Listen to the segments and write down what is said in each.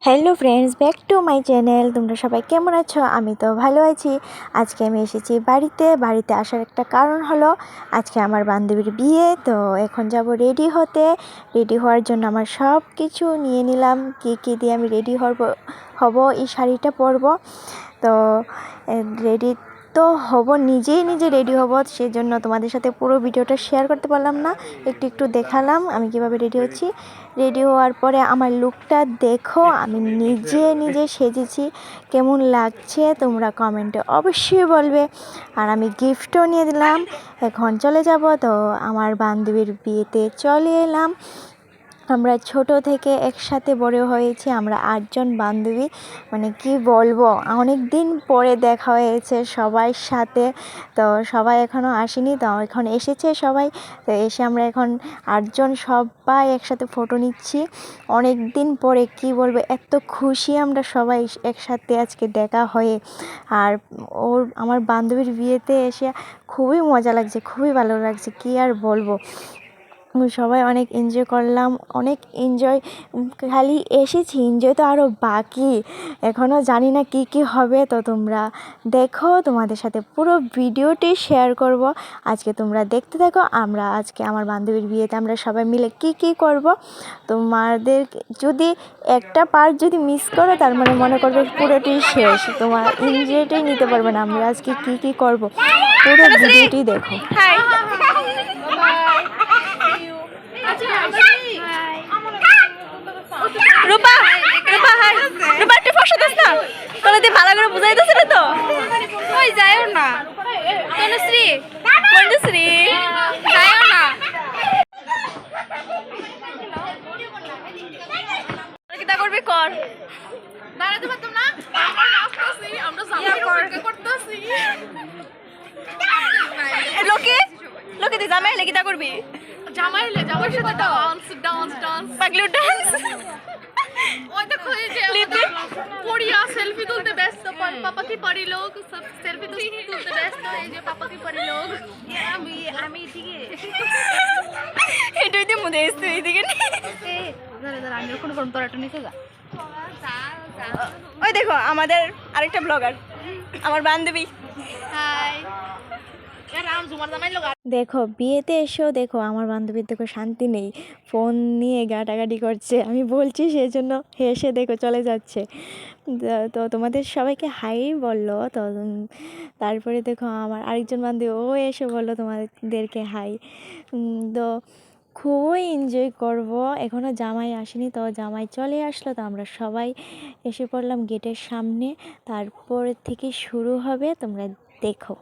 Hello friends, back to my channel. তোমরা সবাই কেমন আছো? আমি তো ভালো আছি। আজকে আমি এসেছি বাড়িতে আসার একটা কারণ হলো আজকে আমার বান্ধবীর বিয়ে। তো এখন যাব রেডি হতে। রেডি হওয়ার জন্য আমার সব কিছু নিয়ে নিলাম, কী দিয়ে আমি রেডি হব এই শাড়িটা পরবো। তো রেডি তো হব, নিজে রেডি হব, সেজন্য তোমাদের সাথে পুরো ভিডিওটা শেয়ার করতে পারলাম না, একটু দেখালাম আমি কিভাবে রেডি হচ্ছি। রেডি হওয়ার পরে আমার লুকটা দেখো, আমি নিজে সেজেছি, কেমন লাগছে তোমরা কমেন্টে অবশ্যই বলবে। আর আমি গিফটও নিয়ে দিলাম। এখন চলে যাব। তো আমার বান্ধবীর বিয়েতে চলে এলাম। আমরা ছোট থেকে একসাথে বড় হয়েছি, আমরা 8 জন বান্ধবী। মানে কি বলবো, অনেক দিন পরে দেখা হয়েছে সবার সাথে। তো সবাই এখনও আসেনি, তো এখন এসেছে সবাই। তো এসে আমরা এখন 8 জন সবাই একসাথে ফটো নিচ্ছি অনেক দিন পরে। কি বলবো, এত খুশি আমরা সবাই একসাথে আজকে দেখা হয়ে। আর আমার বান্ধবীর বিয়েতে এসে খুবই মজা লাগছে, খুবই ভালো লাগছে, কি আর বলবো। সবাই অনেক এনজয় করলাম, অনেক এনজয়। খালি এসেছি, এনজয় তো আরও বাকি, এখনও জানি না কি হবে। তো তোমরা দেখো, তোমাদের সাথে পুরো ভিডিওটি শেয়ার করব আজকে, তোমরা দেখতে থাকো। আমরা আজকে আমার বান্ধবীর বিয়েতে আমরা সবাই মিলে কি করব। তোমাদের যদি একটা পার্ট যদি মিস করো, তার মানে মনে করবে পুরোটি শেষ, তোমার এনজয়টাই নিতে পারবে না। আমরা আজকে কি করব, পুরো ভিডিওটি দেখো। রূপা রূপা হাই রূপা, একটু ফসা দিস না, তোরা দিয়ে ভালো করে বুঝাইতেছ না তো। ওই যাইও না তনুশ্রী, মঞ্জুশ্রী যাইও না। কিটা করবি কর, দাঁড়াতে পারতাম না, আমরা নাচতেছি, আমরা জামাই অপেক্ষা করতেছি। লোকে তুই জামাই হলে কিটা করবি? জামাই হলে জামাইয়ের সাথে ডান্স পাগলু ডান্স। ওই দেখো, এই যে পড়িয়া সেলফি তুলতে ব্যস্ত, পাপা কি পড়ি লোক সেলফি তুলতে ব্যস্ত। এই যে পাপা কি পড়ি লোক, আমি এদিকে এটাই দিয়ে মনে এসছে, এইদিকে আমি ওখানে করুন, তোর একটা নিচে যা। ওই দেখো আমাদের আরেকটা ব্লগার, আমার বান্ধবী। হাই, দেখো বিয়েতে এসেও দেখো আমার বান্ধবীর দেখো শান্তি নেই, ফোন নিয়ে গাটাগাটি করছে। আমি বলছি সেই জন্য হেসে দেখো চলে যাচ্ছে। তো তোমাদের সবাইকে হাই বললো। তো তারপরে দেখো আমার আরেকজন বান্ধবী ও এসে বললো তোমাদেরকে হাই। তো খুবই এনজয় করব। এখনও জামাই আসেনি, তো জামাই চলে আসলো। তো আমরা সবাই এসে পড়লাম গেটের সামনে, তারপর থেকে শুরু হবে, তোমরা দেখো।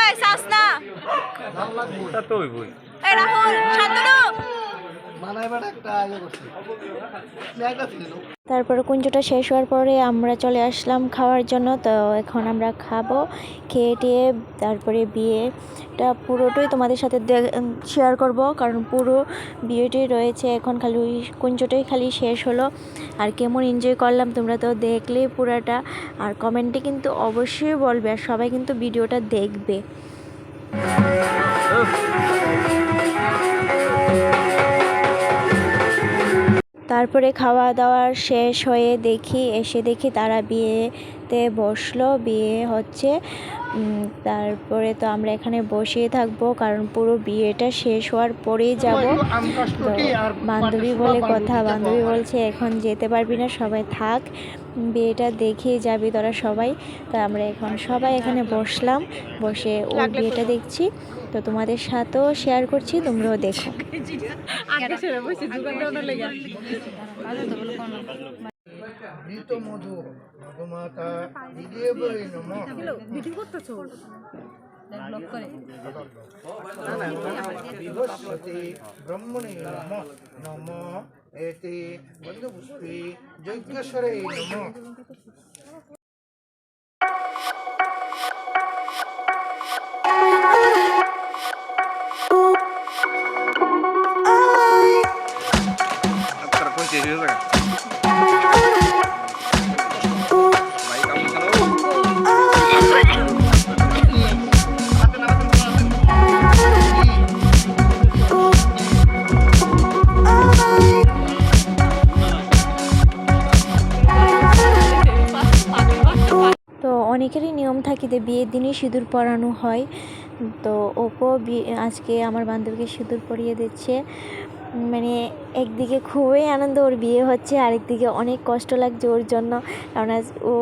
এই সাসনা এই রাহুল শান্তনু তারপরে কুঞ্জটা শেষ হওয়ার পরে আমরা চলে আসলাম খাওয়ার জন্য। তো এখন আমরা খাবো, খেয়ে টেয়ে তারপরে বিয়েটা পুরোটাই তোমাদের সাথে শেয়ার করব, কারণ পুরো বিয়েটাই রয়েছে। এখন খালি ওই কুঞ্জটাই খালি শেষ হলো। আর কেমন এনজয় করলাম তোমরা তো দেখলেই পুরাটা। আর কমেন্টে কিন্তু অবশ্যই বলবে, আর সবাই কিন্তু ভিডিওটা দেখবে। তারপরে খাওয়া দাওয়া শেষ হয়ে এসে দেখি তারা বিয়েতে বসলো, বিয়ে হচ্ছে। তারপরে তো আমরা এখানে বসেই থাকবো, কারণ পুরো বিয়েটা শেষ হওয়ার পরেই যাব। তো বান্ধবী বলে কথা, বান্ধবী বলছে এখন যেতে পারবি না, সবাই থাক, বিয়েটা দেখেই যাবি তোরা সবাই। তো আমরা এখন সবাই এখানে বসলাম, বসে ওর বিয়েটা দেখছি। তো তোমাদের সাথেও শেয়ার করছি, তোমরাও দেখো। ব্রহ্মণে নম এতে বন্ধুপুষ্পে যজ্ঞেশ্বরে নম। অনেকেরই নিয়ম থাকে যে বিয়ের দিনই সিঁদুর পরানো হয়। তো ওপো আজকে আমার বান্ধবীকে সিঁদুর পরিয়ে দিচ্ছে। মানে একদিকে খুবই আনন্দ, ওর বিয়ে হচ্ছে, আরেকদিকে অনেক কষ্ট লাগছে ওর জন্য, কারণ আজ ও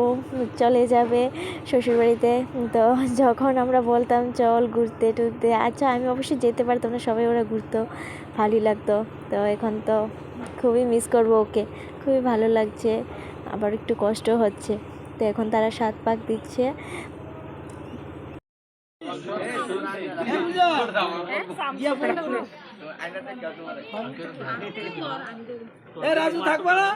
চলে যাবে শ্বশুরবাড়িতে। তো যখন আমরা বলতাম চল ঘুরতে টুরতে, আচ্ছা আমি অবশ্যই যেতে পারতাম না, সবাই ওরা ঘুরতো, ভালোই লাগতো। তো এখন তো খুবই মিস করবো ওকে, খুবই ভালো লাগছে, আবার একটু কষ্ট হচ্ছে। তো এখন তারা 7 পাক দিচ্ছে। রাজু থাকবা না?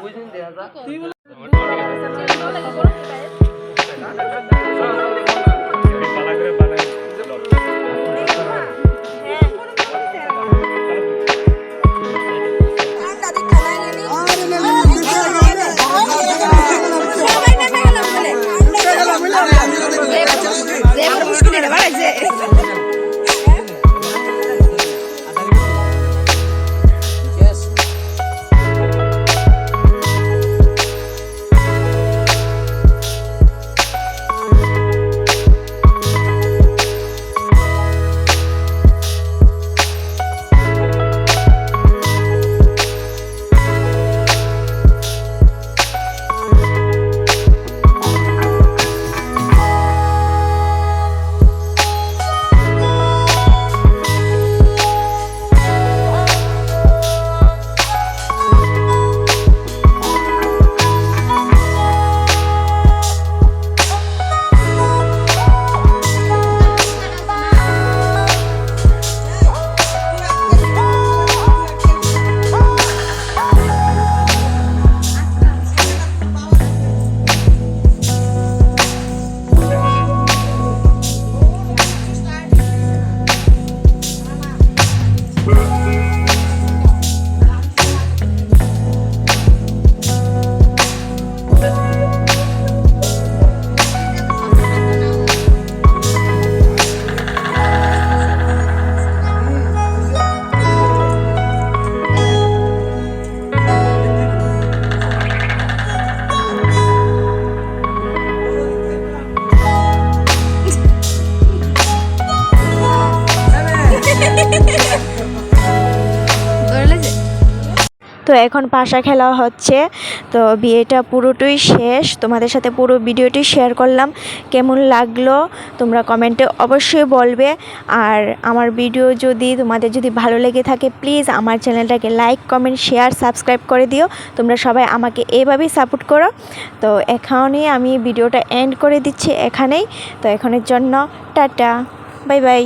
তো এখন পাশা খেলা হচ্ছে। তো বিয়েটা পুরোটাই শেষ, তোমাদের সাথে পুরো ভিডিওটি শেয়ার করলাম। কেমন লাগলো তোমরা কমেন্টে অবশ্যই বলবে। আর আমার ভিডিও তোমাদের যদি ভালো লেগে থাকে প্লিজ আমার চ্যানেলটাকে লাইক কমেন্ট শেয়ার সাবস্ক্রাইব করে দিও। তোমরা সবাই আমাকে এভাবেই সাপোর্ট করো। তো এখানেই আমি ভিডিওটা এন্ড করে দিচ্ছি এখানেই। তো এখনের জন্য টাটা, বাই বাই।